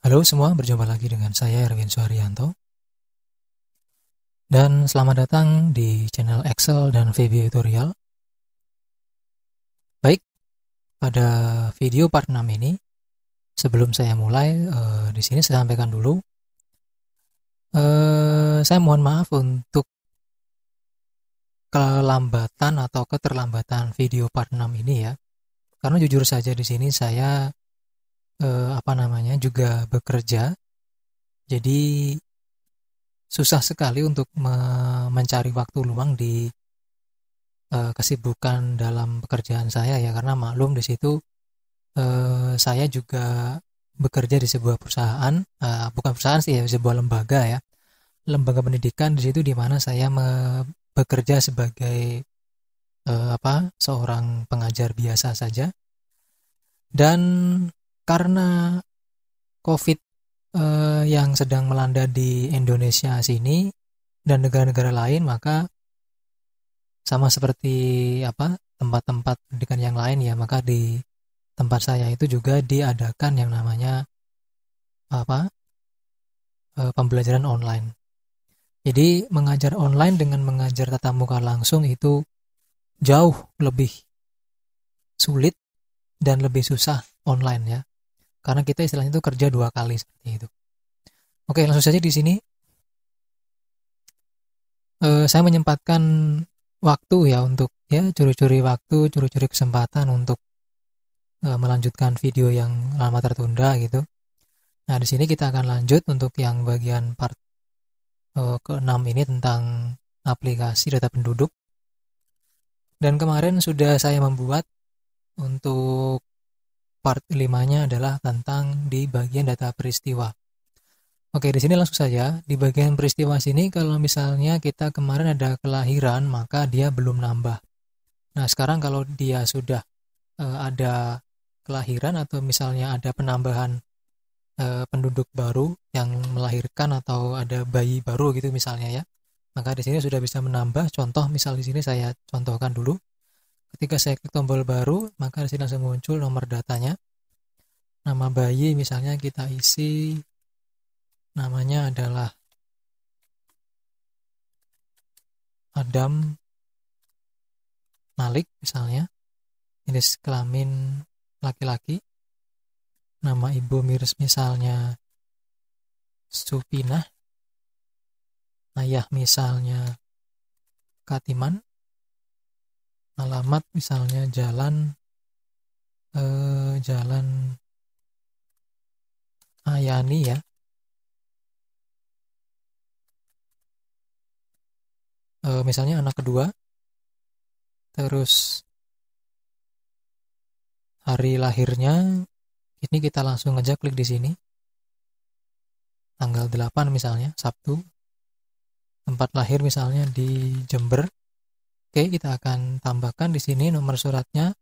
Halo semua, berjumpa lagi dengan saya Erwin Suharyanto. Dan selamat datang di channel Excel dan VB Tutorial. Baik, pada video part 6 ini, sebelum saya mulai, di sini saya sampaikan dulu, saya mohon maaf untuk kelambatan atau keterlambatan video part 6 ini ya. Karena jujur saja di sini saya juga bekerja. Jadi susah sekali untuk mencari waktu luang di kesibukan dalam pekerjaan saya ya, karena maklum di situ saya juga bekerja di sebuah perusahaan, bukan perusahaan sih ya, sebuah lembaga ya, lembaga pendidikan di situ, di mana saya bekerja sebagai seorang pengajar biasa saja. Dan karena COVID yang sedang melanda di Indonesia sini dan negara-negara lain, maka sama seperti tempat-tempat pendidikan yang lain ya, maka di tempat saya itu juga diadakan yang namanya pembelajaran online. Jadi mengajar online dengan mengajar tatap muka langsung itu jauh lebih sulit dan lebih susah online ya, karena kita istilahnya itu kerja 2 kali seperti itu. Oke, langsung saja di sini saya menyempatkan waktu ya untuk curi-curi waktu, curi-curi kesempatan untuk melanjutkan video yang lama tertunda gitu. Nah, di sini kita akan lanjut untuk yang bagian part ke-6 ini tentang aplikasi data penduduk. Dan kemarin sudah saya membuat untuk part 5-nya adalah tentang di bagian data peristiwa. Oke, di sini langsung saja di bagian peristiwa sini, kalau misalnya kita kemarin ada kelahiran, maka dia belum nambah. Nah, sekarang kalau dia sudah ada kelahiran atau misalnya ada penambahan penduduk baru yang melahirkan atau ada bayi baru gitu misalnya ya, maka di sini sudah bisa menambah. Contoh misal di sini saya contohkan dulu. Ketika saya klik tombol baru, maka di sini langsung muncul nomor datanya. Nama bayi misalnya kita isi, namanya adalah Adam Malik misalnya. Jenis kelamin laki-laki. Nama ibu misalnya Supinah. Ayah misalnya Katiman. Alamat misalnya Jalan Ayani ya. Misalnya anak kedua. Terus hari lahirnya ini kita langsung aja klik di sini. Tanggal 8 misalnya, Sabtu. Tempat lahir misalnya di Jember. Oke, kita akan tambahkan di sini nomor suratnya.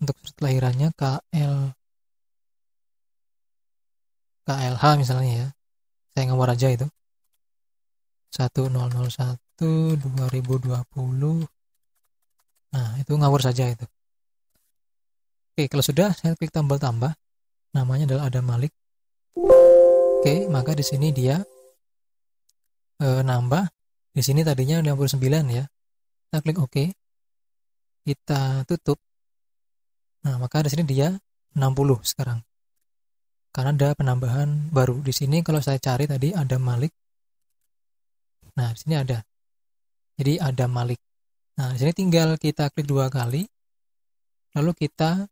Untuk surat kelahirannya KLH misalnya ya. Saya ngawur aja itu. 1001/2020. Nah, itu ngawur saja itu. Oke, kalau sudah, saya klik tombol tambah. Namanya adalah Adam Malik. Oke, maka di sini dia nambah. Di sini tadinya 59 ya. Kita klik OK. Kita tutup. Nah, maka di sini dia 60 sekarang. Karena ada penambahan baru. Di sini kalau saya cari tadi Adam Malik. Nah, di sini ada. Jadi Adam Malik. Nah, di sini tinggal kita klik 2 kali. Lalu kita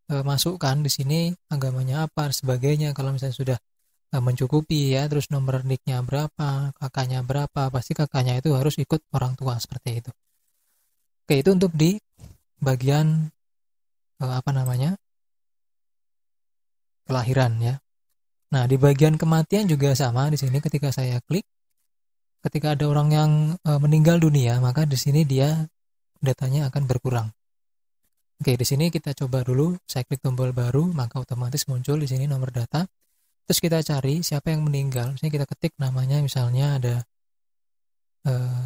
masukkan di sini agamanya apa, sebagainya. Kalau misalnya sudah mencukupi ya, terus nomor nicknya berapa, kakaknya berapa, pasti kakaknya itu harus ikut orang tua seperti itu. Oke, itu untuk di bagian kelahiran ya. Nah, di bagian kematian juga sama. Di sini ketika saya klik, ketika ada orang yang meninggal dunia, maka di sini dia datanya akan berkurang. Oke, di sini kita coba dulu. Saya klik tombol baru, maka otomatis muncul di sini nomor data. Terus kita cari siapa yang meninggal. Misalnya kita ketik namanya, misalnya ada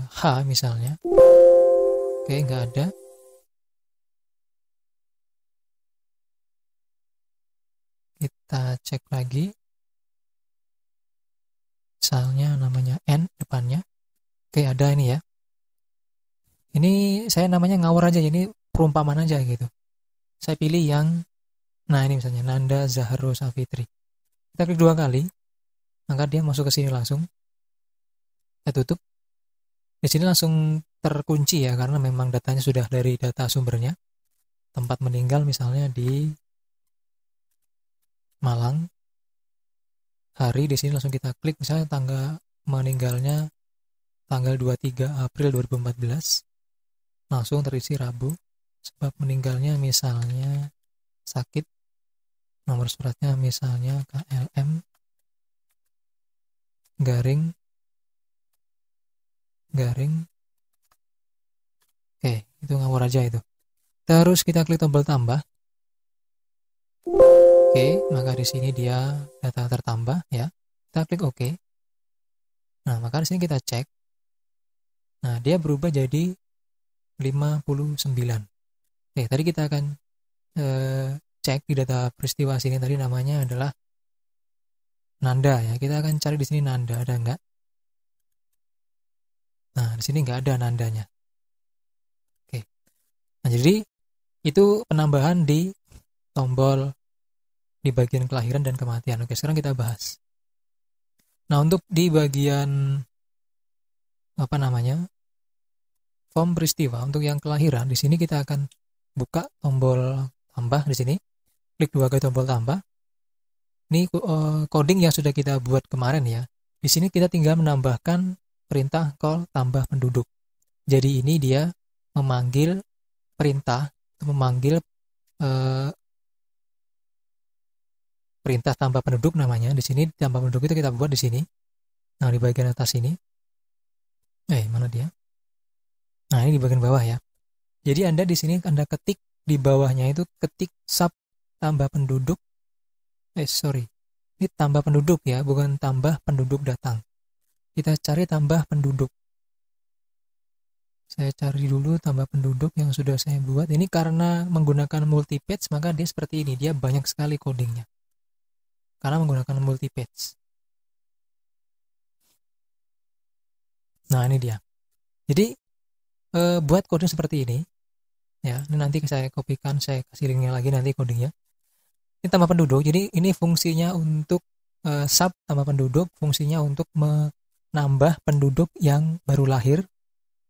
H misalnya. Oke, nggak ada. Kita cek lagi. misalnya namanya N depannya. Oke, ada ini ya. Ini saya namanya ngawur aja, ini perumpamaan aja gitu. Saya pilih yang, nah ini misalnya Nanda Zahro Savitri. Kita klik 2 kali, maka dia masuk ke sini langsung. Kita tutup. Di sini langsung terkunci ya, karena memang datanya sudah dari data sumbernya. Tempat meninggal misalnya di Malang. Hari di sini langsung kita klik, misalnya tanggal meninggalnya tanggal 23 April 2014. Langsung terisi Rabu. Sebab meninggalnya misalnya sakit. Nomor suratnya misalnya KLM garing. Oke, itu ngawur aja itu. Terus kita klik tombol tambah. Oke, maka di sini dia data tertambah ya. Kita klik OK. Nah, maka di sini kita cek. Nah, dia berubah jadi 59. Oke, tadi kita akan cek di data peristiwa sini, tadi namanya adalah Nanda ya. Kita akan cari di sini Nanda, ada enggak? Nah, di sini enggak ada Nandanya. Oke. Nah, jadi itu penambahan di tombol di bagian kelahiran dan kematian. Oke, sekarang kita bahas. Nah, untuk di bagian form peristiwa untuk yang kelahiran, di sini kita akan buka tombol tambah di sini. Klik 2 kali tombol tambah. Ini coding yang sudah kita buat kemarin ya. Di sini kita tinggal menambahkan perintah call tambah penduduk. Jadi ini dia memanggil perintah, memanggil perintah tambah penduduk namanya. Di sini tambah penduduk itu kita buat di sini. Nah, di bagian atas ini. Mana dia? Nah, ini di bagian bawah ya. Jadi Anda di sini Anda ketik di bawahnya itu ketik sub tambah penduduk. Ini tambah penduduk ya, bukan tambah penduduk datang. Kita cari tambah penduduk. Saya cari dulu tambah penduduk yang sudah saya buat. Ini karena menggunakan multi-page, maka dia seperti ini. Dia banyak sekali codingnya. Karena menggunakan multi-page. Nah, ini dia. Jadi, buat coding seperti ini. Ya, ini nanti saya kopikan, saya kasih linknya lagi nanti codingnya. Ini tambah penduduk. Jadi, ini fungsinya untuk sub tambah penduduk. Fungsinya untuk menambah penduduk yang baru lahir.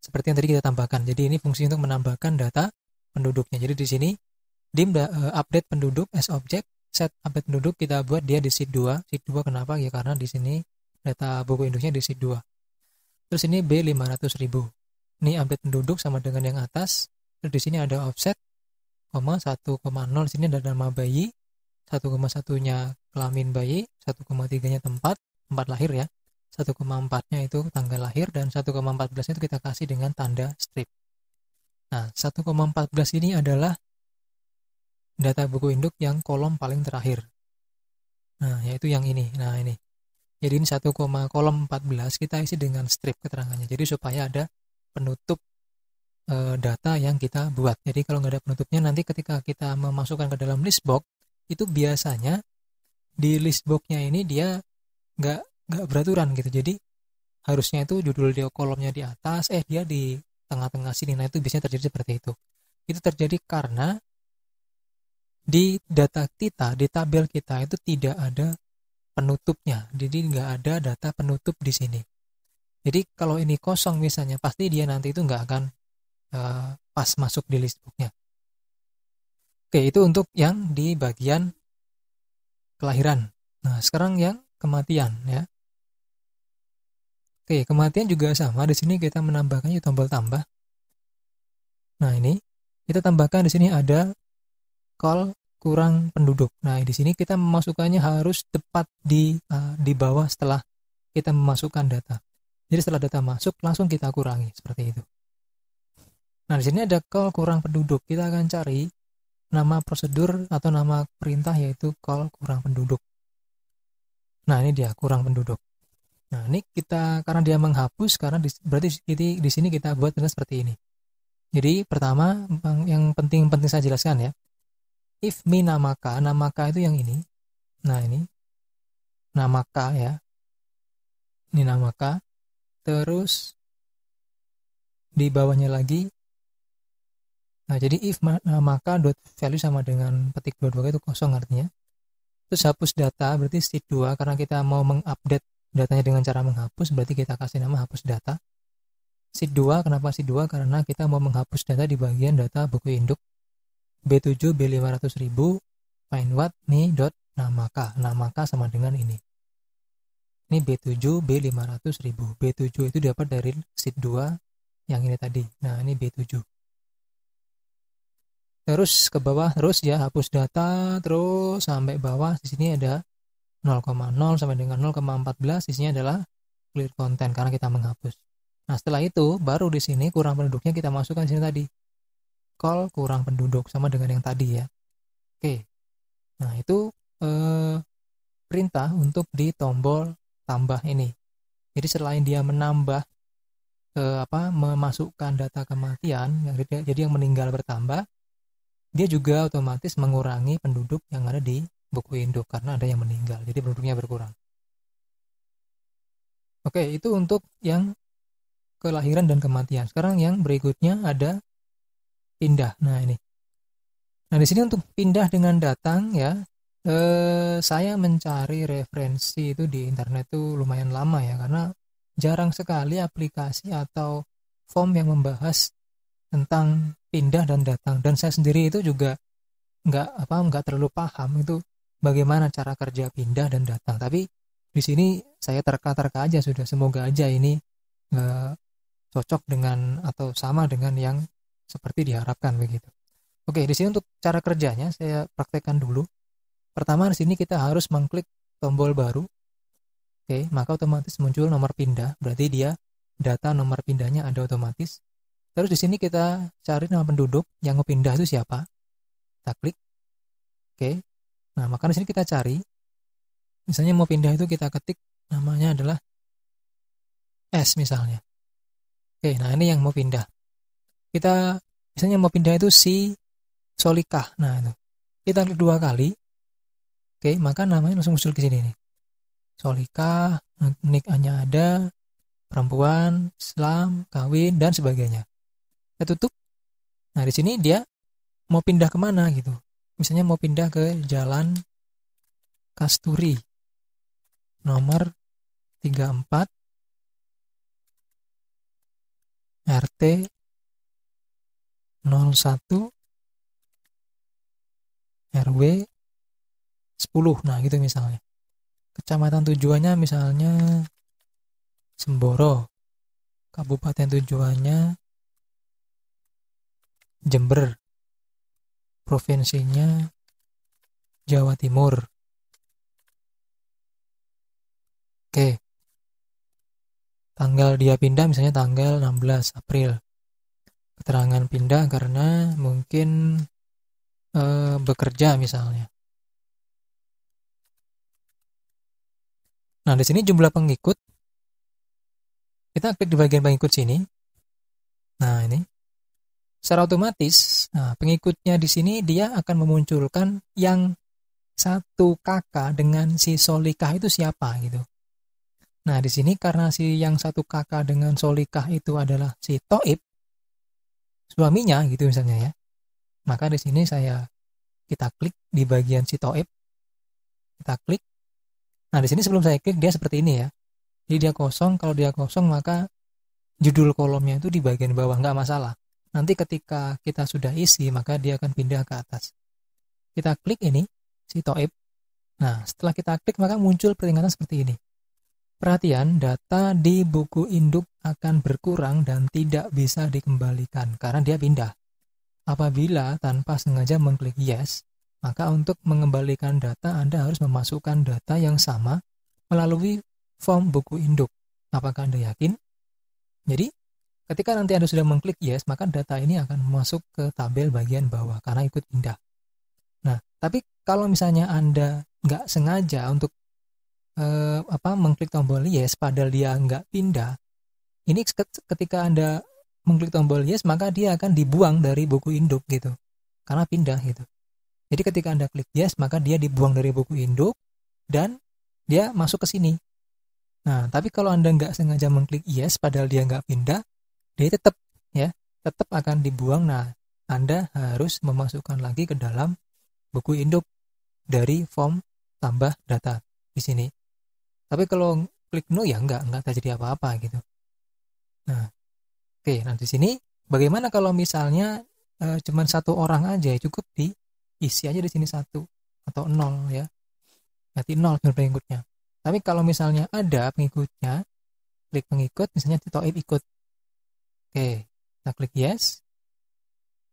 Seperti yang tadi kita tambahkan. Jadi ini fungsi untuk menambahkan data penduduknya. Jadi di sini dim update penduduk as object, set update penduduk kita buat dia di sheet 2. Sheet 2 kenapa? Ya karena di sini data buku induknya di sheet 2. Terus ini B 500.000. Ini update penduduk sama dengan yang atas. Terus di sini ada offset, 1,0. Di sini ada nama bayi, 1,1-nya kelamin bayi, 1,3-nya tempat lahir ya. 1,4-nya itu tanggal lahir, dan 1,14 itu kita kasih dengan tanda strip. Nah, 1,14 ini adalah data buku induk yang kolom paling terakhir. Nah, yaitu yang ini. Nah, ini. Jadi ini kolom 14 kita isi dengan strip keterangannya. Jadi supaya ada penutup data yang kita buat. Jadi kalau nggak ada penutupnya, nanti ketika kita memasukkan ke dalam list box, itu biasanya di list box-nya ini dia nggak beraturan gitu. Jadi harusnya itu judul dia kolomnya di atas, dia di tengah-tengah sini. Nah, itu biasanya terjadi seperti itu. Itu terjadi karena di data kita, di tabel kita itu tidak ada penutupnya. Jadi nggak ada data penutup di sini. Jadi kalau ini kosong misalnya, pasti dia nanti itu nggak akan pas masuk di list box-nya. Oke, itu untuk yang di bagian kelahiran. Nah, sekarang yang kematian ya. Oke, kematian juga sama. Di sini kita menambahkannya tombol tambah. Nah, ini kita tambahkan di sini ada call kurang penduduk. Nah, di sini kita memasukkannya harus tepat di bawah setelah kita memasukkan data. Jadi setelah data masuk langsung kita kurangi seperti itu. Nah, di sini ada call kurang penduduk. Kita akan cari nama prosedur atau nama perintah yaitu call kurang penduduk. Nah, ini dia kurang penduduk. Nah, ini kita karena dia menghapus, karena berarti di sini kita buat dengan seperti ini. Jadi pertama yang penting saya jelaskan ya. If mi namaka itu yang ini. Nah, ini namaka ya. ini nama K, terus di bawahnya lagi. Nah, jadi if nama K dot value sama dengan petik 22 itu kosong artinya. Terus hapus data berarti sheet 2 karena kita mau mengupdate datanya dengan cara menghapus, berarti kita kasih nama hapus data. Sheet 2, kenapa sheet 2? Karena kita mau menghapus data di bagian data buku induk B7 B500.000 find what nih dot nama K. Nama K sama dengan ini. Ini B7 B500.000. B7 itu dapat dari sheet 2 yang ini tadi. Nah, ini B7. Terus ke bawah terus ya, hapus data terus sampai bawah. Di sini ada 0,0 sampai dengan 0,14, isinya adalah clear content karena kita menghapus. Nah, setelah itu baru di sini kurang penduduknya kita masukkan di sini tadi. Call kurang penduduk sama dengan yang tadi ya. Oke. Nah, itu perintah untuk di tombol tambah ini. Jadi selain dia menambah memasukkan data kematian, jadi yang meninggal bertambah, dia juga otomatis mengurangi penduduk yang ada di buku induk karena ada yang meninggal, jadi penduduknya berkurang. Oke, itu untuk yang kelahiran dan kematian. Sekarang yang berikutnya ada pindah. Nah, ini. Nah, di sini untuk pindah dengan datang ya, saya mencari referensi itu di internet tuh lumayan lama ya, karena jarang sekali aplikasi atau form yang membahas tentang pindah dan datang, dan saya sendiri itu juga nggak terlalu paham itu bagaimana cara kerja pindah dan datang. Tapi di sini saya terka-terka aja sudah, semoga aja ini cocok dengan atau sama dengan yang seperti diharapkan begitu. Oke, di sini untuk cara kerjanya saya praktekkan dulu. Pertama di sini kita harus mengklik tombol baru. Oke, maka otomatis muncul nomor pindah, berarti dia data nomor pindahnya ada otomatis. Terus di sini kita cari nama penduduk yang mau pindah itu siapa. Kita klik. Oke. Nah, maka di sini kita cari. Misalnya mau pindah itu kita ketik namanya adalah S misalnya. Oke, nah ini yang mau pindah. Kita misalnya mau pindah itu si Solikah. Nah, itu. Kita klik 2 kali. Oke, maka namanya langsung muncul ke sini nih. Solikah, nikahnya ada, perempuan, Islam, kawin, dan sebagainya. Kita tutup. Nah, di sini dia mau pindah kemana gitu. Misalnya mau pindah ke Jalan Kasturi, nomor 34, RT 01, RW 10. Nah, gitu misalnya. Kecamatan tujuannya misalnya Semboro. Kabupaten tujuannya Jember. Provinsinya Jawa Timur. Oke. Tanggal dia pindah misalnya tanggal 16 April. Keterangan pindah karena mungkin bekerja misalnya. Nah, di sini jumlah pengikut. Kita klik di bagian pengikut sini. Nah, ini. Secara otomatis, nah, pengikutnya di sini dia akan memunculkan yang satu kakak dengan si Solikah itu siapa gitu. Nah, di sini karena si yang satu kakak dengan Solikah itu adalah si Toib, suaminya gitu misalnya ya. Maka di sini kita klik di bagian si Toib. Kita klik. Nah, di sini sebelum saya klik dia seperti ini ya. Jadi dia kosong, kalau dia kosong maka judul kolomnya itu di bagian bawah, nggak masalah. Nanti ketika kita sudah isi, maka dia akan pindah ke atas. Kita klik ini, si Toib. Nah, setelah kita klik, maka muncul peringatan seperti ini. Perhatian, data di buku induk akan berkurang dan tidak bisa dikembalikan, karena dia pindah. Apabila tanpa sengaja mengklik yes, maka untuk mengembalikan data, Anda harus memasukkan data yang sama melalui form buku induk. Apakah Anda yakin? Jadi, ketika nanti Anda sudah mengklik yes, maka data ini akan masuk ke tabel bagian bawah karena ikut pindah. Nah, tapi kalau misalnya Anda nggak sengaja untuk mengklik tombol yes, padahal dia nggak pindah, ini ketika Anda mengklik tombol yes, maka dia akan dibuang dari buku induk gitu, karena pindah gitu. Jadi ketika Anda klik yes, maka dia dibuang dari buku induk dan dia masuk ke sini. Nah, tapi kalau Anda nggak sengaja mengklik yes, padahal dia nggak pindah, dia tetap akan dibuang. Nah, Anda harus memasukkan lagi ke dalam buku induk dari form tambah data di sini. Tapi kalau klik no ya nggak terjadi apa-apa gitu. Nah, oke, nah di sini bagaimana kalau misalnya cuman satu orang aja, cukup diisi aja di sini 1 atau 0 ya. Berarti 0 pengikutnya. Tapi kalau misalnya ada pengikutnya, klik pengikut, misalnya Toib ikut. Oke, kita klik yes.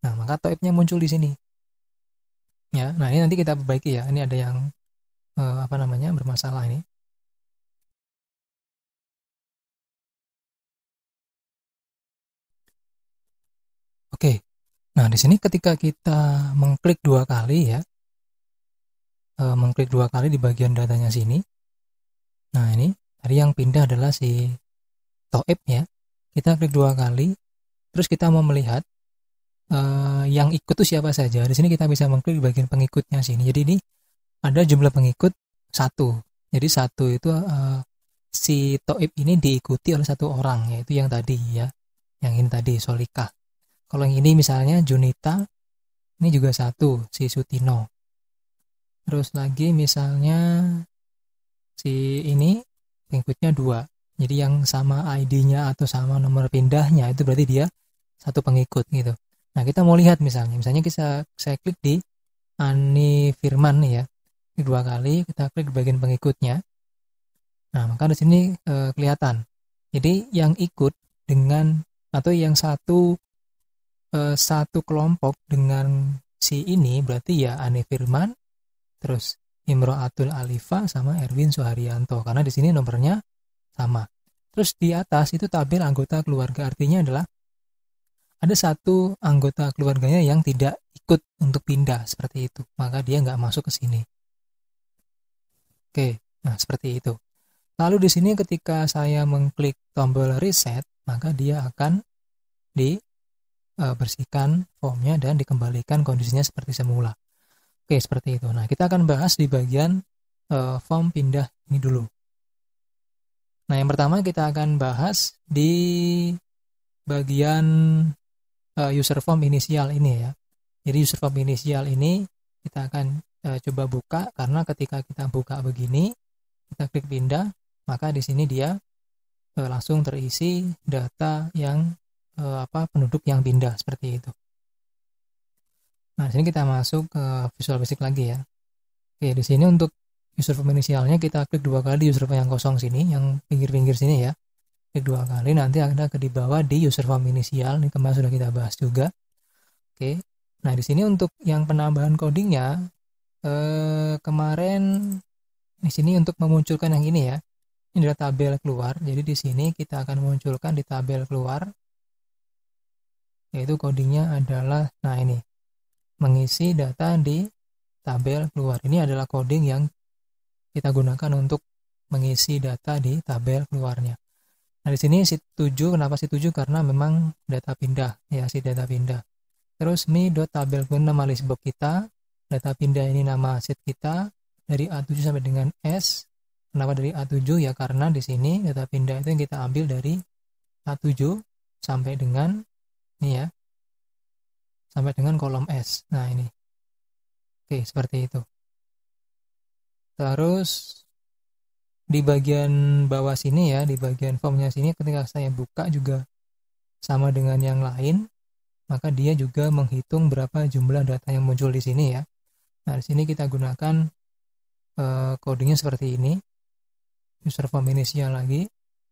Nah, maka Toibnya muncul di sini. Ya, nah ini nanti kita perbaiki ya. Ini ada yang bermasalah ini. Oke. Nah, di sini ketika kita mengklik 2 kali ya, mengklik 2 kali di bagian datanya sini. Nah, ini tadi yang pindah adalah si Toib ya. Kita klik 2 kali, terus kita mau melihat yang ikut itu siapa saja. Di sini kita bisa mengklik di bagian pengikutnya sini. Jadi ini ada jumlah pengikut 1. Jadi 1 itu si Toib ini diikuti oleh 1 orang, yaitu yang tadi ya. Yang ini tadi Solika. Kalau yang ini misalnya Junita, ini juga 1, si Sutino. Terus lagi misalnya si ini pengikutnya 2. Jadi yang sama ID-nya atau sama nomor pindahnya itu berarti dia 1 pengikut gitu. Nah, kita mau lihat misalnya saya klik di Ani Firman nih ya. Ini 2 kali, kita klik di bagian pengikutnya. Nah, maka di sini kelihatan. Jadi yang ikut dengan atau yang satu kelompok dengan si ini berarti ya Ani Firman, terus Imro'atul Alifa sama Erwin Suharyanto, karena di sini nomornya sama. Terus di atas itu tabel anggota keluarga, artinya adalah ada 1 anggota keluarganya yang tidak ikut untuk pindah seperti itu, maka dia nggak masuk ke sini. Oke, nah seperti itu. Lalu di sini ketika saya mengklik tombol reset, maka dia akan dibersihkan formnya dan dikembalikan kondisinya seperti semula. Oke, seperti itu. Nah, kita akan bahas di bagian form pindah ini dulu. Nah, yang pertama kita akan bahas di bagian user form inisial ini ya. Jadi user form inisial ini kita akan coba buka, karena ketika kita buka begini, kita klik pindah, maka di sini dia langsung terisi data yang penduduk yang pindah seperti itu. Nah, di sini kita masuk ke Visual Basic lagi ya. Oke, di sini untuk user form inisialnya kita klik 2 kali user form yang kosong sini, yang pinggir-pinggir sini ya. Klik 2 kali, nanti ada di bawah di user form inisial. Ini kemarin sudah kita bahas juga. Oke. Nah, di sini untuk yang penambahan codingnya kemarin di sini untuk memunculkan yang ini ya. Ini adalah tabel keluar. Jadi di sini kita akan memunculkan di tabel keluar, yaitu codingnya adalah ini, mengisi data di tabel keluar. Ini adalah coding yang kita gunakan untuk mengisi data di tabel keluarnya. Nah, di sini sheet 7, kenapa sheet 7? Karena memang data pindah ya, sheet data pindah. Terus mi.tabel nama list box kita, data pindah ini nama sheet kita dari A7 sampai dengan S. Kenapa dari A7? Ya karena di sini data pindah itu yang kita ambil dari A7 sampai dengan ini ya, sampai dengan kolom S. Nah, ini. Oke, seperti itu. Terus di bagian bawah sini ya, di bagian formnya sini, ketika saya buka juga sama dengan yang lain, maka dia juga menghitung berapa jumlah data yang muncul di sini ya. Nah, di sini kita gunakan codingnya seperti ini, user form inisial lagi.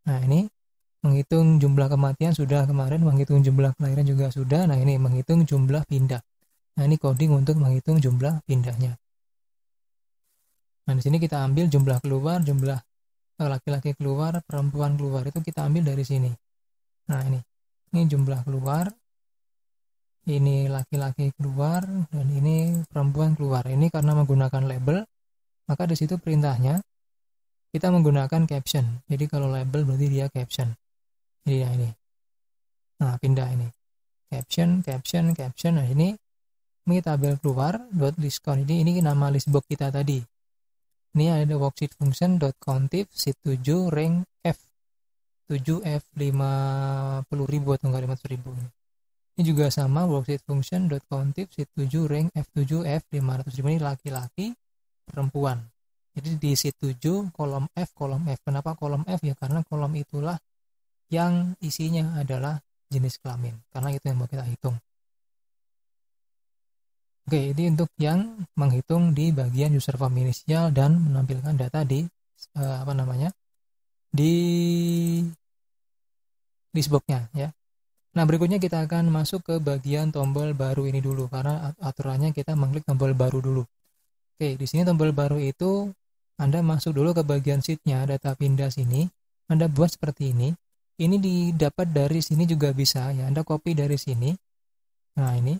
Nah, ini menghitung jumlah kematian sudah kemarin, menghitung jumlah kelahiran juga sudah. Nah, ini menghitung jumlah pindah. Nah, ini coding untuk menghitung jumlah pindahnya. Nah, di sini kita ambil jumlah keluar, jumlah laki-laki keluar, perempuan keluar, itu kita ambil dari sini. Nah, ini jumlah keluar, ini laki-laki keluar, dan ini perempuan keluar. Ini karena menggunakan label, maka di situ perintahnya kita menggunakan caption. Jadi kalau label berarti dia caption. Jadi ya ini. Nah, pindah ini. Caption. Nah, ini tabel keluar, dot discount. Ini nama list box kita tadi. Ini ada worksheet function .countif sheet 7 rank F 7 F50.000 atau enggak 500.000. Ini juga sama, worksheet function .countif sheet 7 rank F7 F500.000. Ini laki-laki perempuan. Jadi di sheet 7 kolom F. Kenapa kolom F? Ya karena kolom itulah yang isinya adalah jenis kelamin, karena itu yang mau kita hitung. Oke, ini untuk yang menghitung di bagian user form inisial dan menampilkan data di di listbox-nya ya. Nah, berikutnya kita akan masuk ke bagian tombol baru ini dulu, karena aturannya kita mengklik tombol baru dulu. Oke, di sini tombol baru itu Anda masuk dulu ke bagian sheet-nya, data pindah sini. Anda buat seperti ini. Ini didapat dari sini juga bisa ya. Anda copy dari sini. Nah, ini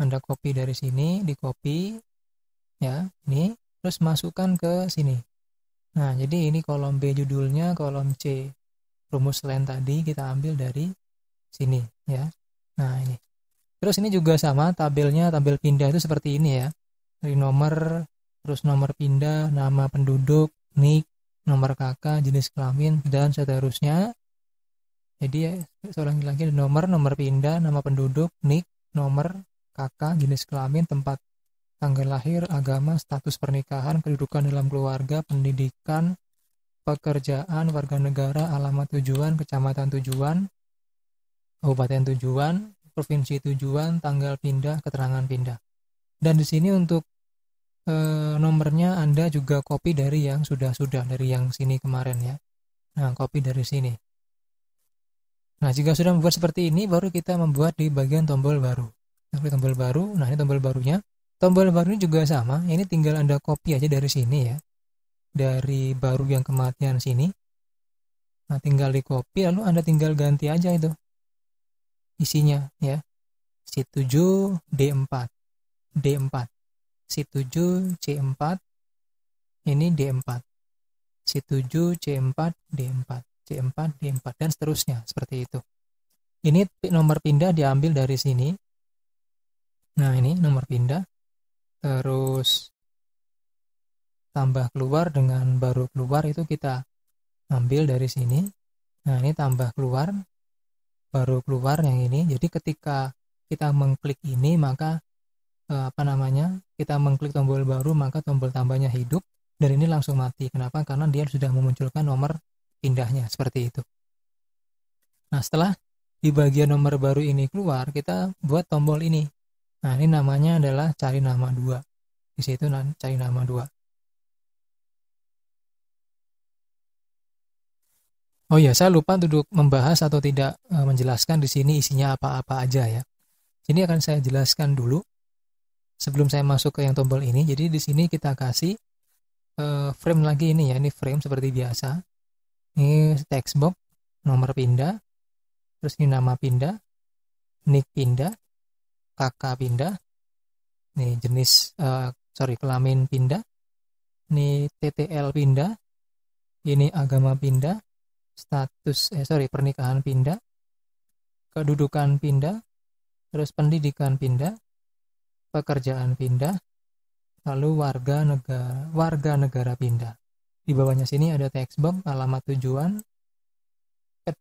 Anda copy dari sini, di copy ya, ini terus masukkan ke sini. Nah, jadi ini kolom B judulnya, kolom C rumus lain tadi kita ambil dari sini ya. Nah, ini. Terus ini juga sama, tabel pindah itu seperti ini ya. Dari nomor, terus nomor pindah, nama penduduk, NIK, nomor kakak, jenis kelamin, dan seterusnya. Jadi seorang lagi nomor pindah, nama penduduk, NIK, nomor kakak, jenis kelamin, tempat tanggal lahir, agama, status pernikahan, kedudukan dalam keluarga, pendidikan, pekerjaan, warga negara, alamat tujuan, kecamatan tujuan, kabupaten tujuan, provinsi tujuan, tanggal pindah, keterangan pindah. Dan di sini untuk nomornya Anda juga copy dari yang sudah dari yang sini kemarin ya. Nah, copy dari sini. Nah, jika sudah membuat seperti ini, baru kita membuat di bagian tombol baru. Klik tombol baru. Nah, ini tombol barunya. Tombol baru ini juga sama. Ini tinggal Anda copy aja dari sini ya. Dari baru yang kematian sini. Nah, tinggal di copy, lalu Anda tinggal ganti aja itu isinya ya. Sheet 7 D4. Sheet 7 C4. Ini D4. Sheet 7 C4 D4. C4 D4 dan seterusnya seperti itu. Ini nomor pindah diambil dari sini. Nah, ini nomor pindah. Terus tambah keluar dengan baru keluar itu kita ambil dari sini. Nah, ini tambah keluar, baru keluar yang ini. Jadi ketika kita mengklik ini, maka kita mengklik tombol baru, maka tombol tambahnya hidup dan ini langsung mati. Kenapa? Karena dia sudah memunculkan nomor pindahnya seperti itu. Nah, setelah di bagian nomor baru ini keluar, kita buat tombol ini. Nah, ini namanya adalah cari nama 2. Di situ cari nama 2. Oh iya, saya lupa untuk membahas atau tidak menjelaskan di sini isinya apa-apa aja ya. Ini akan saya jelaskan dulu sebelum saya masuk ke yang tombol ini. Jadi di sini kita kasih frame lagi ini ya, ini frame seperti biasa. Ini text box, nomor pindah, terus ini nama pindah, nick pindah, kakak pindah, nih jenis kelamin pindah, ini TTL pindah, ini agama pindah, pernikahan pindah, kedudukan pindah, terus pendidikan pindah, pekerjaan pindah, lalu warga negara pindah. Di bawahnya sini ada text box, alamat tujuan,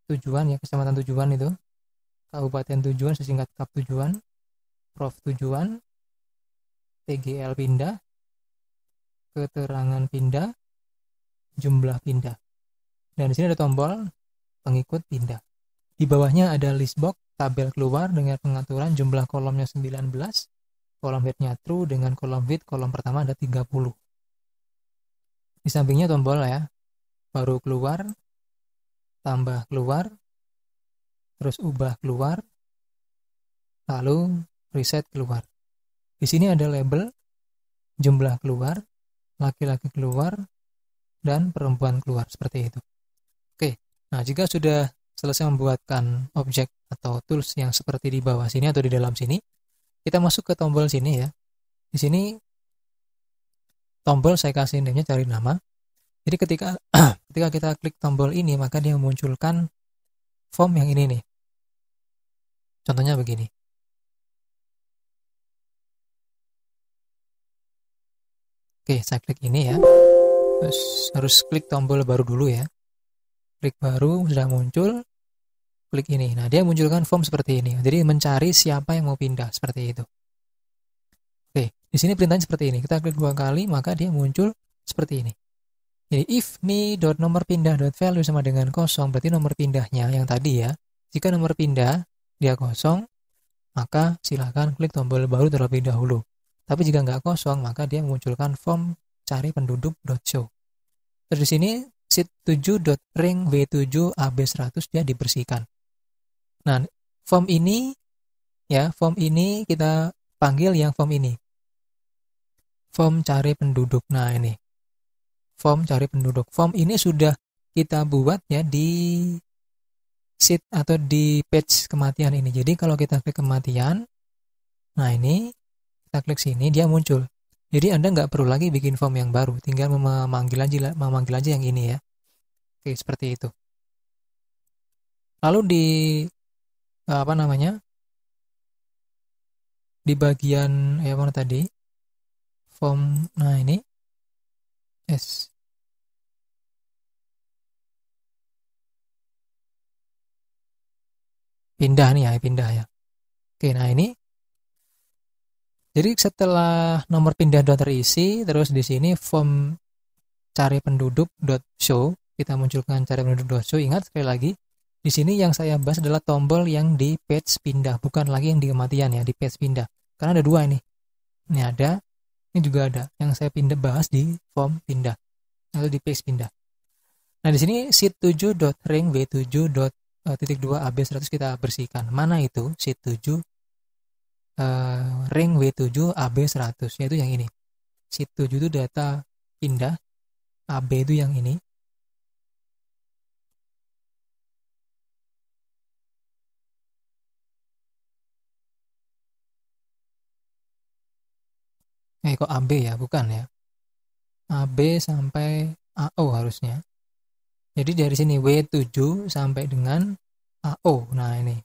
tujuan ya, kecamatan tujuan itu, kabupaten tujuan sesingkat KAP tujuan, prof tujuan, TGL pindah, keterangan pindah, jumlah pindah. Dan di sini ada tombol pengikut pindah. Di bawahnya ada list box, tabel keluar dengan pengaturan jumlah kolomnya 19, kolom headnya true dengan kolom width kolom pertama ada 30. Di sampingnya tombol ya, baru keluar, tambah keluar, terus ubah keluar, lalu reset keluar. Di sini ada label, jumlah keluar, laki-laki keluar, dan perempuan keluar, seperti itu. Oke, nah jika sudah selesai membuatkan objek atau tools yang seperti di bawah sini atau di dalam sini, kita masuk ke tombol sini ya. Di sini tombol saya kasih name-nya cari nama. Jadi ketika kita klik tombol ini, maka dia memunculkan form yang ini nih. Contohnya begini. Oke, saya klik ini ya. Terus harus klik tombol baru dulu ya. Klik baru, sudah muncul, klik ini. Nah, dia munculkan form seperti ini. Jadi mencari siapa yang mau pindah, seperti itu. Oke, di sini perintahnya seperti ini. Kita klik 2 kali, maka dia muncul seperti ini. Jadi if me.nomor pindah.value sama dengan kosong, berarti nomor pindahnya yang tadi ya. Jika nomor pindah dia kosong, maka silakan klik tombol baru terlebih dahulu. Tapi jika nggak kosong, maka dia memunculkan form cari penduduk.show. Terus di sini sheet7.ring W7 AB100 dia dibersihkan. Nah, form ini kita panggil yang form ini. Form cari penduduk. Nah, ini. Form cari penduduk. Form ini sudah kita buat ya di sheet atau di page kematian ini. Jadi kalau kita klik kematian, nah ini kita klik sini dia muncul. Jadi Anda nggak perlu lagi bikin form yang baru, tinggal memanggil aja yang ini ya. Oke, seperti itu. Lalu di di bagian mana tadi? Form, nah ini yes. Pindah nih ya, pindah ya. Oke, nah ini. Jadi setelah nomor pindah sudah terisi, terus di sini form cari penduduk.show, kita munculkan cari penduduk.show. Ingat sekali lagi, di sini yang saya bahas adalah tombol yang di page pindah, bukan lagi yang di kematian ya, di page pindah. Karena ada dua ini. Ini ada, ini juga ada. Yang saya bahas di form pindah atau di page pindah. Nah, di sini sheet7.ring W7.2 AB100 kita bersihkan. Mana itu sheet7 ring W7 AB100, yaitu yang ini. Sheet7 itu data pindah, AB itu yang ini. Kok AB ya? Bukan ya. AB sampai AO harusnya. Jadi dari sini W7 sampai dengan AO. Nah, ini.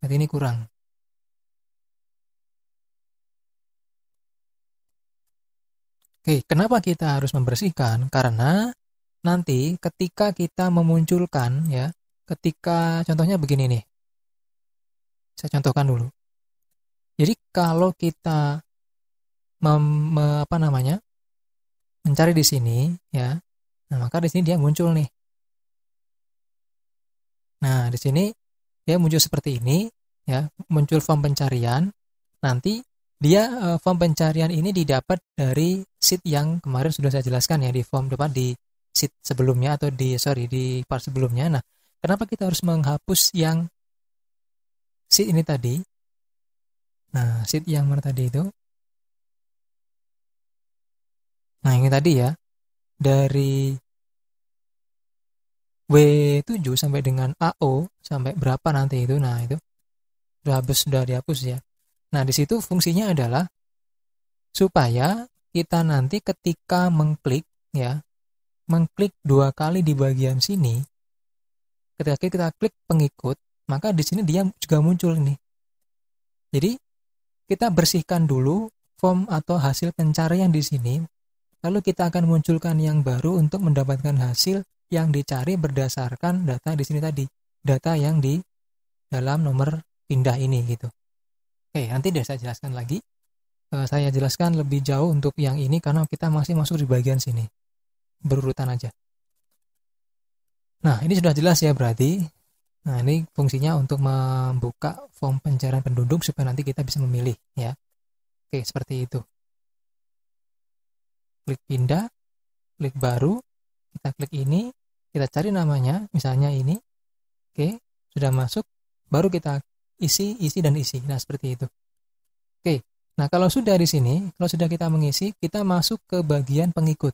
Berarti ini kurang. Oke, kenapa kita harus membersihkan? Karena nanti ketika kita memunculkan ya, ketika contohnya begini nih. Saya contohkan dulu. Jadi kalau kita mencari di sini ya, nah maka di sini dia muncul nih. Nah, di sini dia muncul seperti ini ya, muncul form pencarian. Nanti dia form pencarian ini didapat dari sheet yang kemarin sudah saya jelaskan ya, di form depan di sheet sebelumnya atau di part sebelumnya. Nah, kenapa kita harus menghapus yang sheet ini tadi? Nah, sheet yang mana tadi itu? Nah, ini tadi ya, dari W7 sampai dengan AO sampai berapa nanti itu. Nah, itu sudah dihapus ya. Nah, di situ fungsinya adalah supaya kita nanti ketika mengklik 2 kali di bagian sini, ketika kita klik pengikut, maka di sini dia juga muncul nih. Jadi kita bersihkan dulu form atau hasil pencarian di sini, lalu kita akan munculkan yang baru untuk mendapatkan hasil yang dicari berdasarkan data di sini tadi, data yang di dalam nomor pindah ini gitu. Oke, nanti saya jelaskan lagi. Saya jelaskan lebih jauh untuk yang ini karena kita masih masuk di bagian sini. Berurutan aja. Nah, ini sudah jelas ya berarti. Nah, ini fungsinya untuk membuka form pencarian penduduk supaya nanti kita bisa memilih ya. Oke, seperti itu. Klik pindah, klik baru, kita klik ini, kita cari namanya, misalnya ini. Oke, sudah masuk, baru kita isi. Nah, seperti itu. Oke, nah kalau sudah di sini, kalau sudah kita mengisi, kita masuk ke bagian pengikut.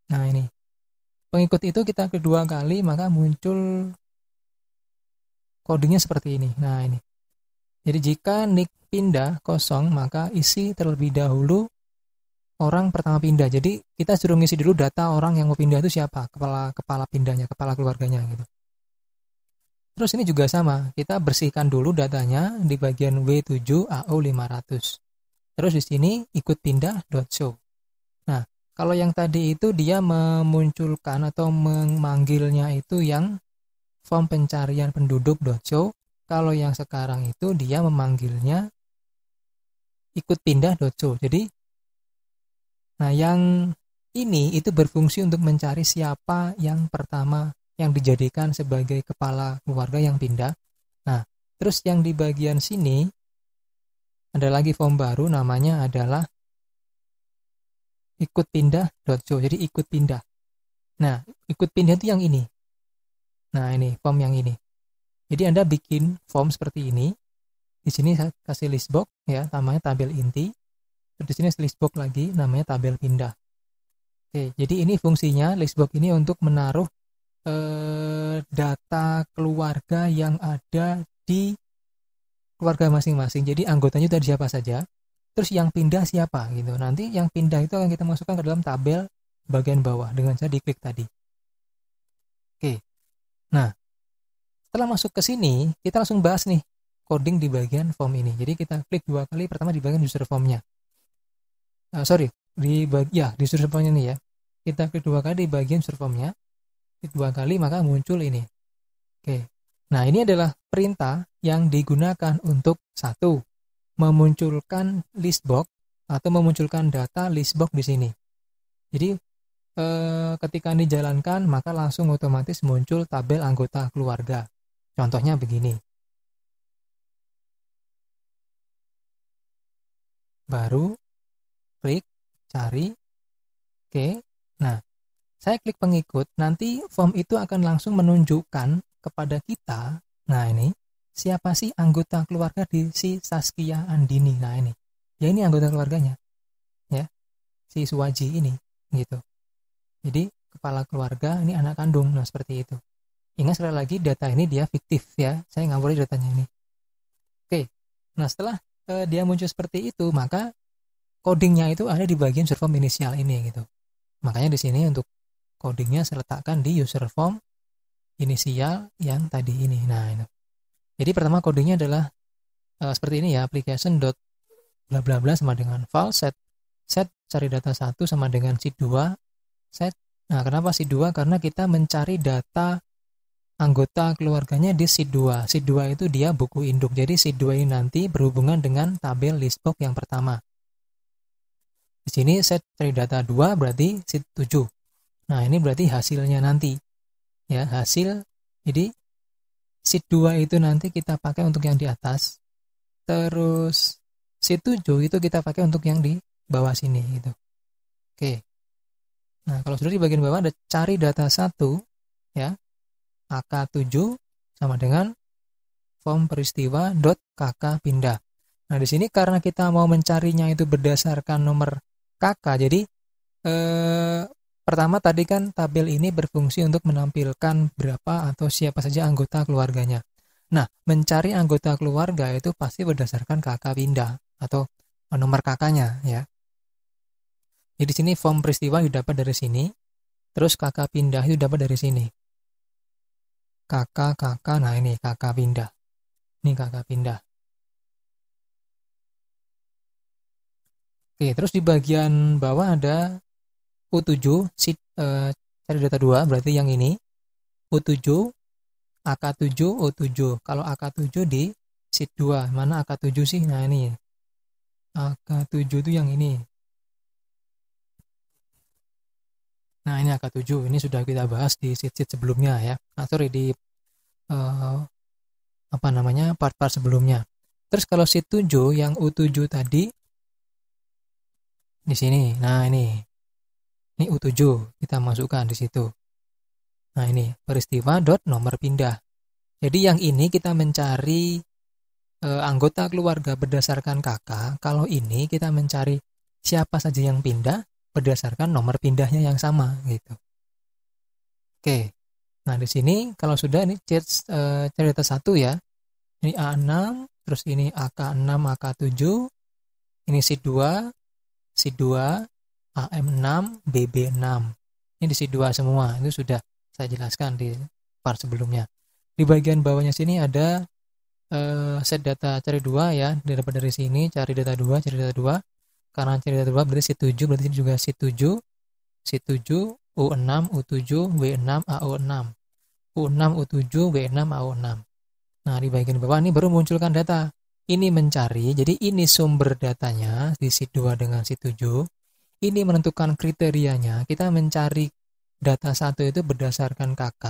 Nah, ini. Pengikut itu kita klik 2 kali, maka muncul kodenya seperti ini. Nah, ini. Jadi jika nick pindah kosong, maka isi terlebih dahulu orang pertama pindah. Jadi kita suruh ngisi dulu data orang yang mau pindah itu siapa, kepala pindahnya, kepala keluarganya gitu. Terus ini juga sama, kita bersihkan dulu datanya di bagian W7 AO 500. Terus di sini ikut pindah.show. Nah, Kalau yang tadi itu dia memunculkan atau memanggilnya itu yang form pencarian penduduk.show. Kalau yang sekarang itu dia memanggilnya ikut pindah.show. Jadi, nah yang ini itu berfungsi untuk mencari siapa yang pertama yang dijadikan sebagai kepala keluarga yang pindah. Nah, terus yang di bagian sini ada lagi form baru, namanya adalah ikut pindah.show. Jadi ikut pindah. Nah, ikut pindah itu yang ini. Nah, ini form yang ini. Jadi Anda bikin form seperti ini. Di sini saya kasih listbox ya, namanya tabel inti. Terus di sini listbox lagi, namanya tabel pindah. Oke, jadi ini fungsinya listbox ini untuk menaruh data keluarga yang ada di keluarga masing-masing. Jadi anggotanya itu ada siapa saja. Terus yang pindah siapa gitu. Nanti yang pindah itu akan kita masukkan ke dalam tabel bagian bawah dengan cara diklik tadi. Oke. Nah, setelah masuk ke sini, kita langsung bahas nih coding di bagian form ini. Jadi kita klik 2 kali, pertama di bagian user formnya. Di user formnya nih ya. Kita klik 2 kali di bagian user formnya. Klik 2 kali maka muncul ini. Oke. Nah, ini adalah perintah yang digunakan untuk satu, memunculkan listbox atau memunculkan data listbox di sini. Jadi ketika dijalankan maka langsung otomatis muncul tabel anggota keluarga. Contohnya begini. Baru klik cari. Oke. Nah, saya klik pengikut, nanti form itu akan langsung menunjukkan kepada kita. Nah, ini siapa sih anggota keluarga di si Saskia Andini. Nah, ini. Ya, ini anggota keluarganya. Ya. Si Suwaji ini gitu. Jadi kepala keluarga ini anak kandung. Nah, seperti itu. Ingat sekali lagi data ini dia fiktif ya. Saya nggak boleh datanya ini. Oke. Nah, setelah dia muncul seperti itu, maka codingnya itu ada di bagian user form inisial ini gitu. Makanya di sini untuk codingnya saya letakkan di user form inisial yang tadi ini. Nah, itu. Jadi pertama codingnya adalah seperti ini ya, application dot bla bla bla sama dengan file set cari data 1 sama dengan sheet 2 set. Nah, kenapa sheet 2? Karena kita mencari data anggota keluarganya di sheet 2. Sheet 2 itu dia buku induk. Jadi sheet 2 ini nanti berhubungan dengan tabel listbox yang pertama. Di sini set cari data 2 berarti sheet 7. Nah, ini berarti hasilnya nanti. Ya, hasil. Jadi sheet 2 itu nanti kita pakai untuk yang di atas. Terus sheet 7 itu kita pakai untuk yang di bawah sini gitu. Oke. Nah, kalau sudah di bagian bawah ada cari data 1 ya. AK7 sama dengan form peristiwa .kk pindah. Nah, di sini karena kita mau mencarinya itu berdasarkan nomor KK. Jadi pertama tadi kan tabel ini berfungsi untuk menampilkan berapa atau siapa saja anggota keluarganya. Nah, mencari anggota keluarga itu pasti berdasarkan KK pindah atau nomor KK-nya ya. Jadi di sini form peristiwa didapat dari sini, terus KK pindah itu dapat dari sini. KK, nah ini KK pindah. Ini KK pindah. Oke, terus di bagian bawah ada U7, cari data 2, berarti yang ini. U7, AK7, U7. Kalau AK7 di sheet 2, mana AK7 sih? Nah ini. AK7 itu yang ini. Nah, ini AK7, ini sudah kita bahas di sheet-sheet sebelumnya ya. Di part-part sebelumnya. Terus kalau sheet 7 yang U7 tadi di sini. Nah, ini U7 kita masukkan di situ. Nah, ini peristiwa nomor pindah. Jadi yang ini kita mencari anggota keluarga berdasarkan KK. Kalau ini kita mencari siapa saja yang pindah berdasarkan nomor pindahnya yang sama gitu. Oke. Nah, di sini kalau sudah ini cari data 1 ya. Ini A6, terus ini AK6, AK7. Ini sheet 2, AM6, BB6. Ini di sheet 2 semua. Itu sudah saya jelaskan di part sebelumnya. Di bagian bawahnya sini ada set data cari 2 ya. Dapat dari sini cari data 2, cari data 2. Karena cari data 2 berarti sheet 7, berarti ini juga sheet 7. SID7, U6, U7, W6, AO6. U6, U7, W6, AO6. Nah, di bagian bawah ini baru munculkan data. Ini mencari, jadi ini sumber datanya di SID2 dengan SID7. Ini menentukan kriterianya. Kita mencari data satu itu berdasarkan KK.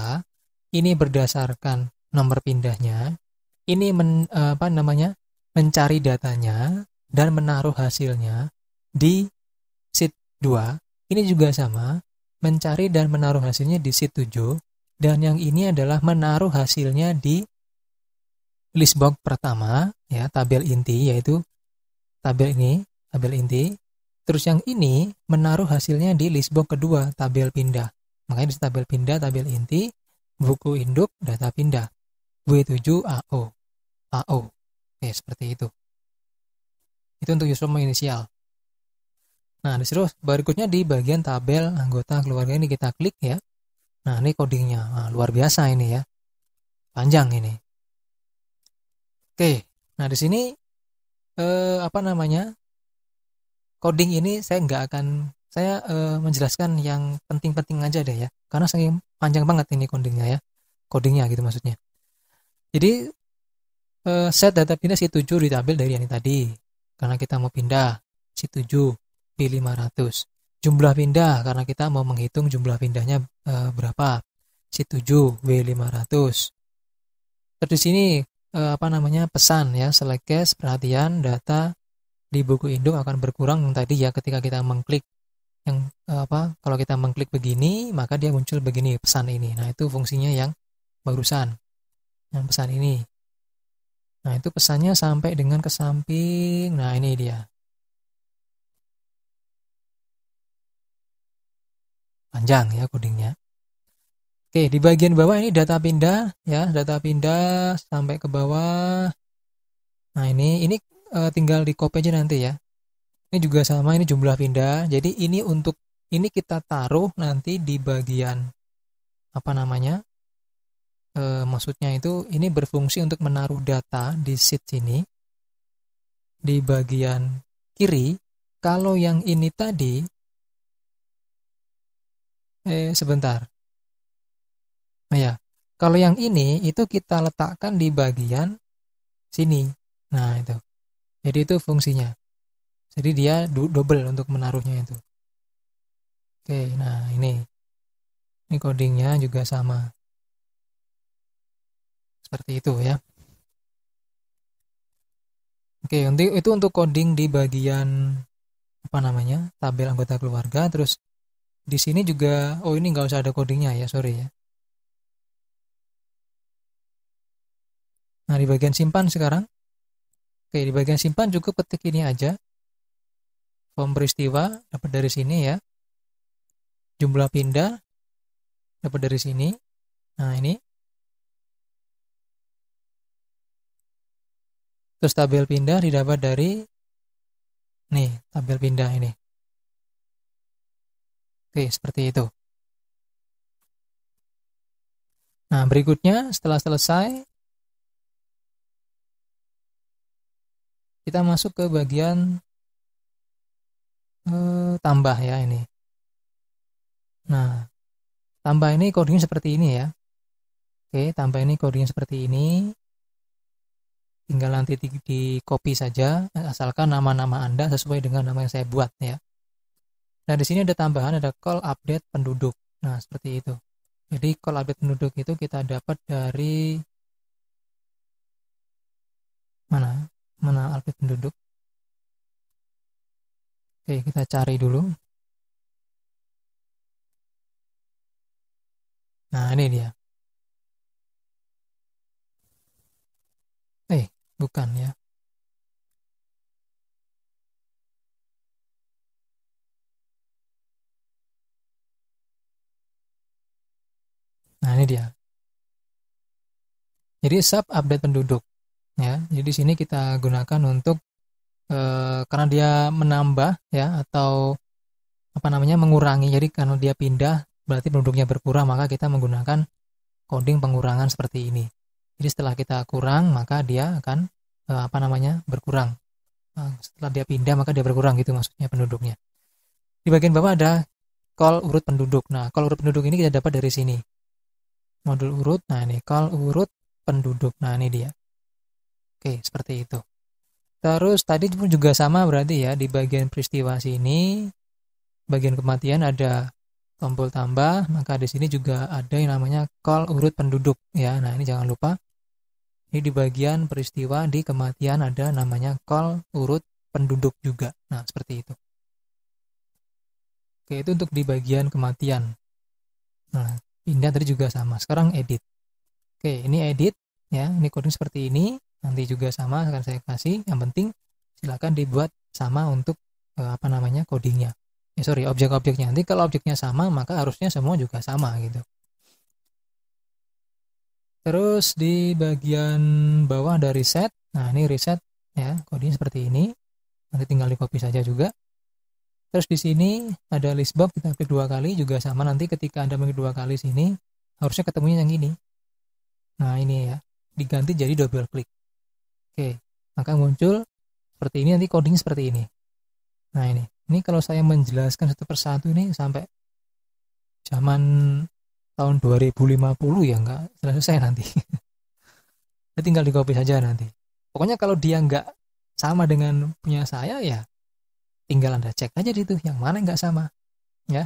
Ini berdasarkan nomor pindahnya. Ini mencari datanya dan menaruh hasilnya di SID2. Ini juga sama, mencari dan menaruh hasilnya di SID7, dan yang ini adalah menaruh hasilnya di listbox pertama, ya, tabel inti, yaitu tabel ini, tabel inti. Terus yang ini menaruh hasilnya di listbox kedua, tabel pindah. Makanya di tabel pindah, tabel inti, buku induk, data pindah. W7 AO. AO. Oke, seperti itu. Itu untuk user inisial. Nah, disuruh berikutnya di bagian tabel anggota keluarga ini kita klik ya. Nah, ini codingnya. Nah, luar biasa ini ya. Panjang ini. Oke. Nah, di sini coding ini saya nggak akan menjelaskan yang penting-penting aja deh ya. Karena saking panjang banget ini codingnya ya. Codingnya gitu maksudnya. Jadi set data pindah SID7 di tabel dari yang tadi. Karena kita mau pindah SID7 P500. Jumlah pindah karena kita mau menghitung jumlah pindahnya berapa. SID7 W500. Terus di sini pesan ya, select cache, perhatian data di buku induk akan berkurang tadi ya ketika kita mengklik yang kalau kita mengklik begini maka dia muncul begini pesan ini. Nah, itu fungsinya yang barusan. Yang pesan ini. Nah, itu pesannya sampai dengan ke samping. Nah, ini dia. Panjang ya codingnya. Oke, di bagian bawah ini data pindah ya, data pindah sampai ke bawah. Nah, ini tinggal di copy aja nanti ya. Ini juga sama, ini jumlah pindah. Jadi ini kita taruh nanti di bagian maksudnya itu ini berfungsi untuk menaruh data di sheet sini di bagian kiri. Kalau yang ini tadi sebentar. Nah ya, kalau yang ini itu kita letakkan di bagian sini. Nah, itu. Jadi itu fungsinya. Jadi dia double untuk menaruhnya itu. Oke, nah ini codingnya juga sama. Seperti itu ya. Oke, itu untuk coding di bagian tabel anggota keluarga. Terus di sini juga, ini nggak usah ada codingnya ya, sorry ya. Nah, di bagian simpan sekarang. Oke, di bagian simpan cukup ketik ini aja. Form peristiwa dapat dari sini ya. Jumlah pindah dapat dari sini. Nah, ini. Terus tabel pindah didapat dari nih, tabel pindah ini. Oke, seperti itu. Nah, berikutnya setelah selesai kita masuk ke bagian tambah ya ini. Nah, tambah ini codingnya seperti ini ya. Oke, tambah ini codingnya seperti ini. Tinggal nanti di copy saja, asalkan nama-nama Anda sesuai dengan nama yang saya buat ya. Nah, di sini ada tambahan, ada call update penduduk. Nah, seperti itu. Jadi call update penduduk itu kita dapat dari mana update penduduk. Oke, kita cari dulu. Nah, ini dia. Bukan ya. Nah, ini dia. Jadi sub update penduduk ya. Jadi di sini kita gunakan untuk karena dia menambah ya atau mengurangi. Jadi karena dia pindah berarti penduduknya berkurang, maka kita menggunakan coding pengurangan seperti ini. Jadi setelah kita kurang maka dia akan berkurang. Setelah dia pindah maka dia berkurang gitu maksudnya penduduknya. Di bagian bawah ada call urut penduduk. Nah, call urut penduduk ini kita dapat dari sini. Modul urut, nah ini call urut penduduk. Nah, ini dia. Oke, seperti itu. Terus tadi pun juga sama berarti ya, di bagian peristiwa sini, bagian kematian ada tombol tambah, maka di sini juga ada yang namanya call urut penduduk ya. Nah, ini jangan lupa. Ini di bagian peristiwa di kematian ada namanya call urut penduduk juga. Nah, seperti itu. Oke, itu untuk di bagian kematian. Nah, pindah tadi juga sama. Sekarang edit. Oke, ini edit ya. Ini coding seperti ini. Nanti juga sama akan saya kasih. Yang penting silakan dibuat sama untuk codingnya. Objek-objeknya. Nanti kalau objeknya sama, maka harusnya semua juga sama gitu. Terus di bagian bawah ada reset. Nah, ini reset ya, coding seperti ini. Nanti tinggal di copy saja juga. Terus di sini ada list box, kita klik 2 kali juga sama. Nanti ketika Anda mengklik 2 kali sini, harusnya ketemunya yang ini. Nah, ini ya, diganti jadi double klik. Oke, maka muncul seperti ini, nanti coding seperti ini. Nah, ini kalau saya menjelaskan satu persatu ini sampai zaman tahun 2050 ya nggak selesai nanti. Jadi tinggal di copy saja nanti. Pokoknya kalau dia nggak sama dengan punya saya ya tinggal Anda cek aja di itu yang mana nggak sama ya.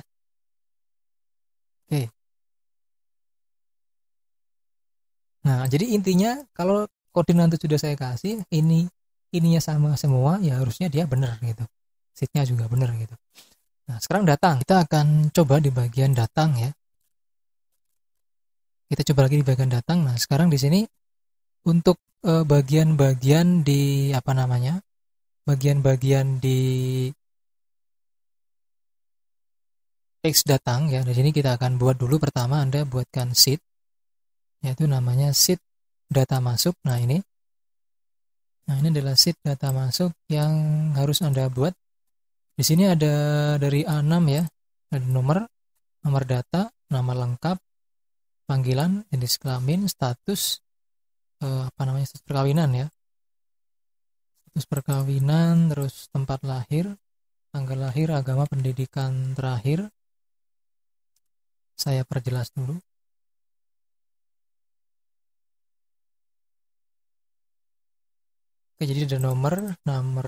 Oke. Nah, jadi intinya kalau koordinat sudah saya kasih, ininya sama semua, ya harusnya dia benar gitu. Sheet-nya juga benar gitu. Nah, sekarang datang. Kita akan coba di bagian datang ya. Kita coba lagi di bagian datang. Nah, sekarang di sini untuk bagian-bagian di bagian-bagian di teks datang ya. Di sini kita akan buat dulu, pertama Anda buatkan sheet, yaitu namanya sheet data masuk. Nah, ini adalah sheet data masuk yang harus Anda buat. Di sini ada dari A6 ya. Ada nomor data, nama lengkap, panggilan, jenis kelamin, status status perkawinan ya. Status perkawinan, terus tempat lahir, tanggal lahir, agama, pendidikan terakhir. Saya perjelas dulu. Oke, jadi ada nomor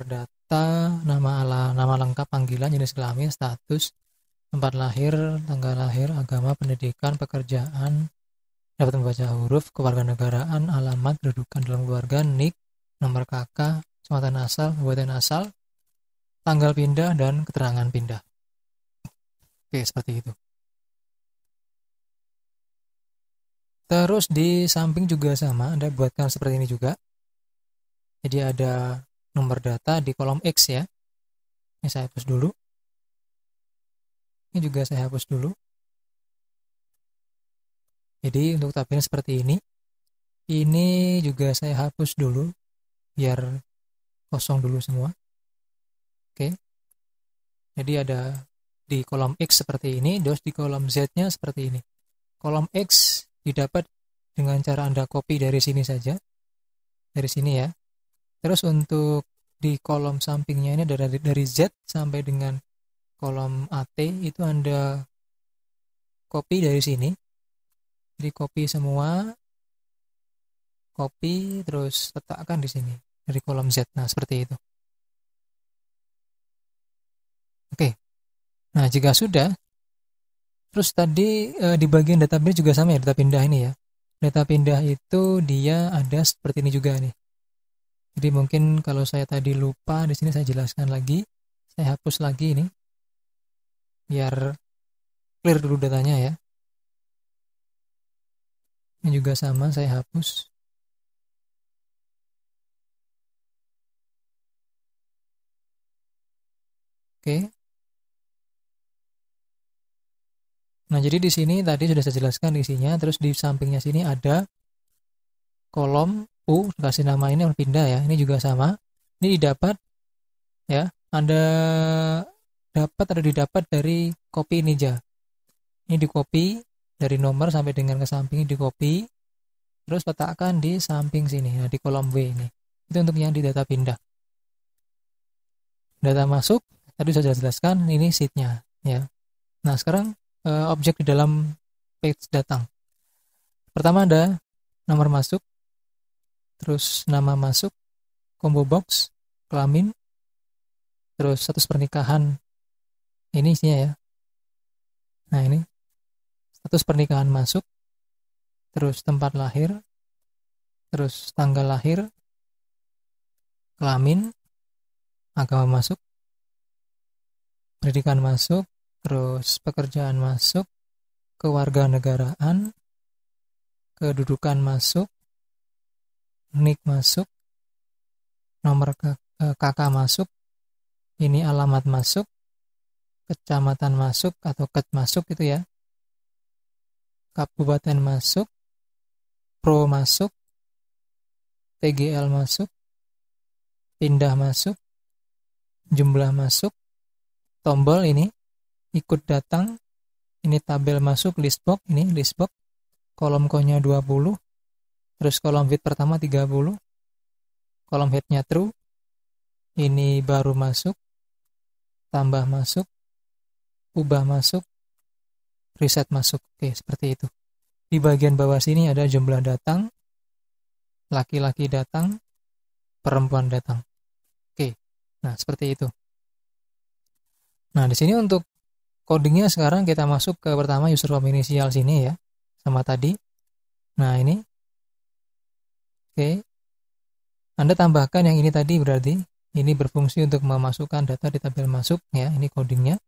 data, nama lengkap, panggilan, jenis kelamin, status, tempat lahir, tanggal lahir, agama, pendidikan, pekerjaan, dapat membaca huruf, kewarganegaraan, alamat, kedudukan dalam keluarga, nik, nomor KK, kecamatan asal, kabupaten asal, tanggal pindah, dan keterangan pindah. Oke, seperti itu. Terus di samping juga sama, Anda buatkan seperti ini juga. Jadi ada nomor data di kolom X ya. Ini saya hapus dulu. Ini juga saya hapus dulu. Jadi untuk tabelnya seperti ini. Ini juga saya hapus dulu biar kosong dulu semua. Oke. Jadi ada di kolom X seperti ini, terus di kolom Z-nya seperti ini. Kolom X didapat dengan cara Anda copy dari sini saja. Dari sini ya. Terus untuk di kolom sampingnya ini dari Z sampai dengan kolom AT itu Anda copy dari sini. Jadi copy semua, copy terus letakkan di sini dari kolom Z. Nah, seperti itu. Oke. Nah, jika sudah, terus tadi di bagian database juga sama ya, data pindah ini ya. Data pindah itu dia ada seperti ini juga nih. Jadi mungkin kalau saya tadi lupa, di sini saya jelaskan lagi. Saya hapus lagi ini. Biar clear dulu datanya ya. Ini juga sama, saya hapus. Oke. Nah, jadi di sini tadi sudah saya jelaskan isinya, terus di sampingnya sini ada kolom U, kasih nama ini pindah ya. Ini juga sama. Ini didapat ya. Anda ada didapat dari copy ini aja. Ini di copy dari nomor sampai dengan ke samping, di copy. Terus letakkan di samping sini, nah, di kolom W ini. Itu untuk yang di data pindah. Data masuk, tadi sudah jelaskan, ini sheet-nya ya. Nah, sekarang objek di dalam page datang. Pertama ada nomor masuk, terus nama masuk, combo box, kelamin, terus status pernikahan. Ini isinya ya. Nah, ini status pernikahan masuk, terus tempat lahir, terus tanggal lahir, kelamin, agama masuk, pendidikan masuk, terus pekerjaan masuk, kewarganegaraan, kedudukan masuk, nik masuk, nomor kakak masuk, ini alamat masuk, kecamatan masuk atau ket masuk itu ya, kabupaten masuk, pro masuk, TGL masuk, pindah masuk, jumlah masuk, tombol ini, ikut datang, ini tabel masuk, listbox, ini listbox, kolom konya 20, terus kolom width pertama 30, kolom headnya true, ini baru masuk, tambah masuk, ubah masuk, reset masuk. Oke, seperti itu. Di bagian bawah sini ada jumlah datang, laki-laki datang, perempuan datang. Oke, nah seperti itu. Nah, di sini untuk codingnya sekarang kita masuk ke pertama user form inisial sini ya, sama tadi. Nah, ini. Oke. Anda tambahkan yang ini tadi berarti ini berfungsi untuk memasukkan data di tabel masuk ya, ini codingnya.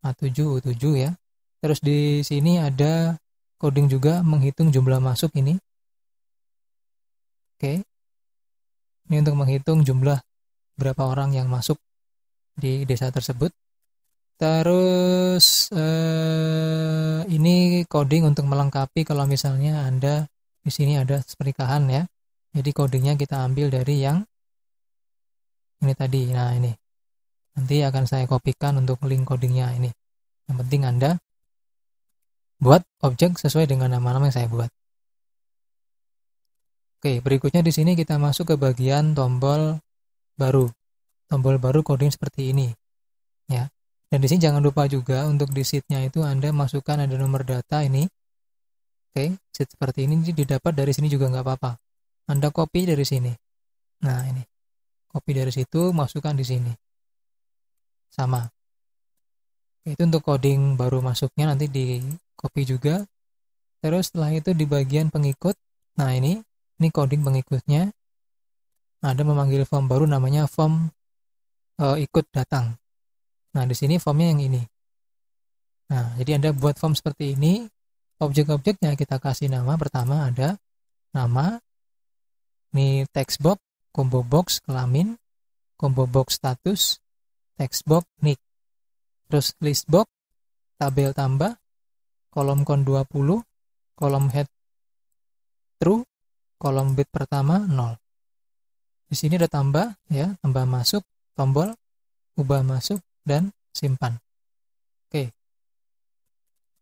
A7 U7 ya. Terus di sini ada coding juga menghitung jumlah masuk ini. Oke. Ini untuk menghitung jumlah berapa orang yang masuk di desa tersebut. Terus ini coding untuk melengkapi kalau misalnya Anda di sini ada pernikahan ya. Jadi codingnya kita ambil dari yang ini tadi. Nah, ini. Nanti akan saya kopikan untuk link codingnya ini. Yang penting Anda buat objek sesuai dengan nama-nama yang saya buat. Oke, berikutnya di sini kita masuk ke bagian tombol baru. Tombol baru coding seperti ini. Ya. Dan di sini jangan lupa juga untuk di sheet-nya itu Anda masukkan ada nomor data ini. Oke, sheet seperti ini didapat dari sini juga nggak apa-apa. Anda copy dari sini. Nah, ini. Copy dari situ, masukkan di sini. Sama. Itu untuk coding baru masuknya nanti di copy juga. Terus setelah itu di bagian pengikut. Nah, ini coding pengikutnya. Ada memanggil form baru namanya form ikut datang. Nah, di sini formnya yang ini. Nah, jadi Anda buat form seperti ini. Objek-objeknya kita kasih nama. Pertama ada nama. Ini text box, combo box, kelamin, combo box status, text box, nick. Terus list box, tabel tambah, kolom con 20, kolom head true, kolom bit pertama 0. Di sini ada tambah ya, tambah masuk, tombol, ubah masuk, dan simpan. Oke.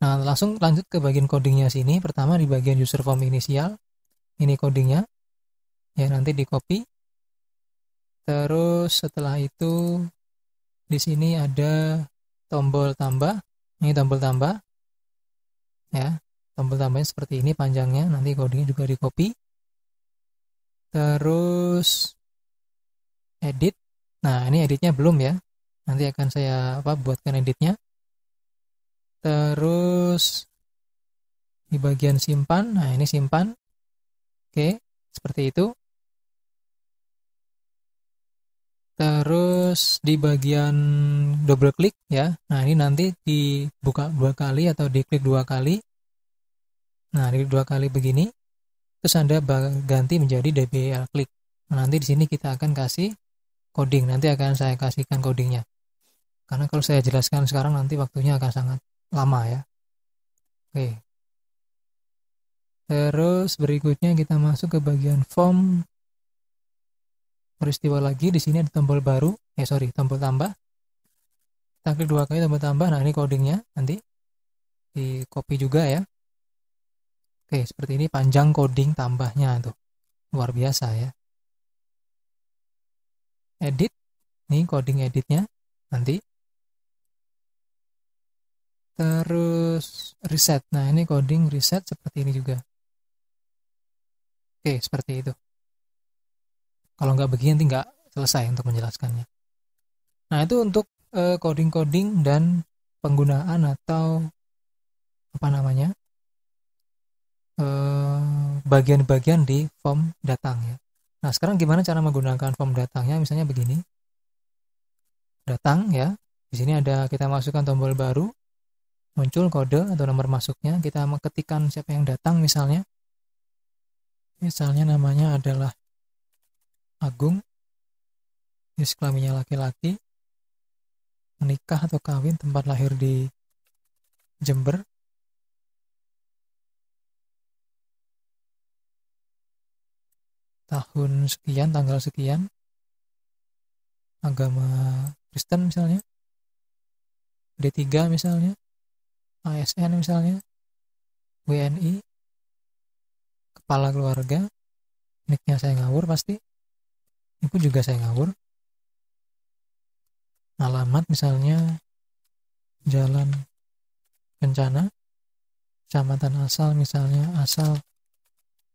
Nah, langsung lanjut ke bagian codingnya sini. Pertama di bagian user form inisial. Ini codingnya. Ya, nanti di copy. Terus setelah itu di sini ada tombol tambah. Ini tombol tambah. Ya, tombol tambahnya seperti ini panjangnya. Nanti codingnya juga di copy. Terus edit. Nah, ini editnya belum ya. Nanti akan saya buatkan editnya. Terus di bagian simpan. Nah, ini simpan. Oke, seperti itu. Terus di bagian double klik ya. Nah, ini nanti dibuka 2 kali atau diklik 2 kali. Nah, diklik 2 kali begini. Terus Anda ganti menjadi DBL klik. Nah, nanti di sini kita akan kasih coding. Nanti akan saya kasihkan codingnya. Karena kalau saya jelaskan sekarang nanti waktunya akan sangat lama ya. Oke. Terus berikutnya kita masuk ke bagian form. Peristiwa lagi, di sini ada tombol baru, tombol tambah. Kita klik 2 kali tombol tambah. Nah, ini codingnya nanti di copy juga ya. Oke, seperti ini panjang coding tambahnya tuh. Luar biasa ya. Edit, ini coding editnya nanti. terus reset. Nah, ini coding reset seperti ini juga. Oke, seperti itu. Kalau nggak begini nanti nggak selesai untuk menjelaskannya. Nah, itu untuk coding-coding dan penggunaan atau apa namanya, bagian-bagian di form datang ya. Nah, sekarang gimana cara menggunakan form datangnya? Misalnya begini, datang ya. Di sini ada, kita masukkan tombol baru, muncul kode atau nomor masuknya. Kita ketikkan siapa yang datang misalnya. Misalnya namanya adalah Agung, jenis kelaminnya laki-laki, menikah atau kawin, tempat lahir di Jember, tahun sekian, tanggal sekian, agama Kristen misalnya, D3 misalnya, ASN misalnya, WNI, kepala keluarga, nicknya saya ngawur pasti, itu juga saya ngawur, alamat misalnya Jalan Kencana, kecamatan asal misalnya asal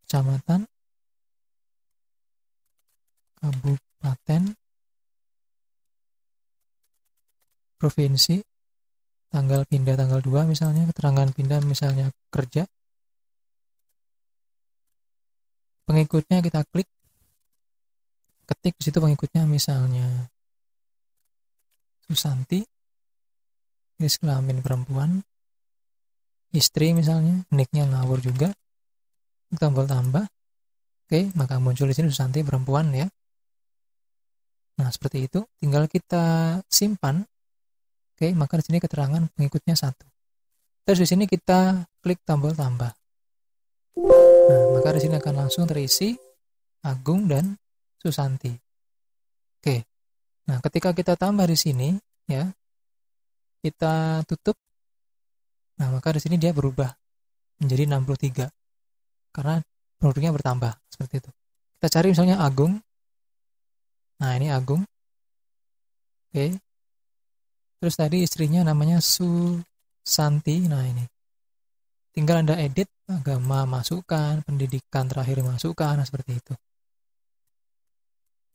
kecamatan, kabupaten, provinsi, tanggal pindah tanggal 2 misalnya, keterangan pindah misalnya kerja, pengikutnya kita klik, ketik di situ pengikutnya misalnya Susanti, jenis kelamin perempuan, istri misalnya, nicknya ngawur juga, tombol tambah, oke, maka muncul di sini Susanti perempuan ya. Nah, seperti itu, tinggal kita simpan. Oke, maka di sini keterangan pengikutnya 1. Terus di sini kita klik tombol tambah. Nah, maka di sini akan langsung terisi Agung dan Susanti. Oke. Nah, ketika kita tambah di sini ya, kita tutup. Nah, maka di sini dia berubah menjadi 63. Karena produknya bertambah seperti itu. Kita cari misalnya Agung. Nah, ini Agung. Oke. Terus tadi istrinya namanya Susanti. Nah, ini. Tinggal Anda edit, agama masukkan, pendidikan terakhir masukkan, nah seperti itu.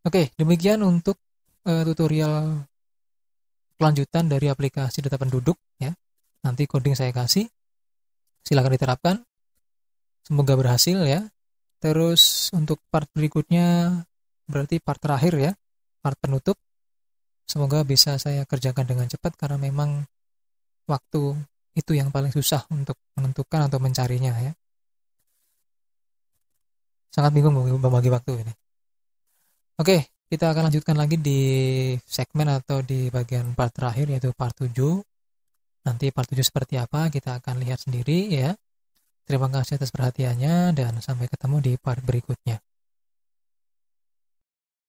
Oke, demikian untuk tutorial kelanjutan dari aplikasi data penduduk ya. Nanti coding saya kasih. Silakan diterapkan. Semoga berhasil ya. Terus untuk part berikutnya berarti part terakhir ya, part penutup. Semoga bisa saya kerjakan dengan cepat karena memang waktu itu yang paling susah untuk menentukan atau mencarinya ya. Sangat bingung membagi waktu ini. Oke, kita akan lanjutkan lagi di segmen atau di bagian part terakhir yaitu part 7. Nanti part 7 seperti apa kita akan lihat sendiri ya. Terima kasih atas perhatiannya dan sampai ketemu di part berikutnya.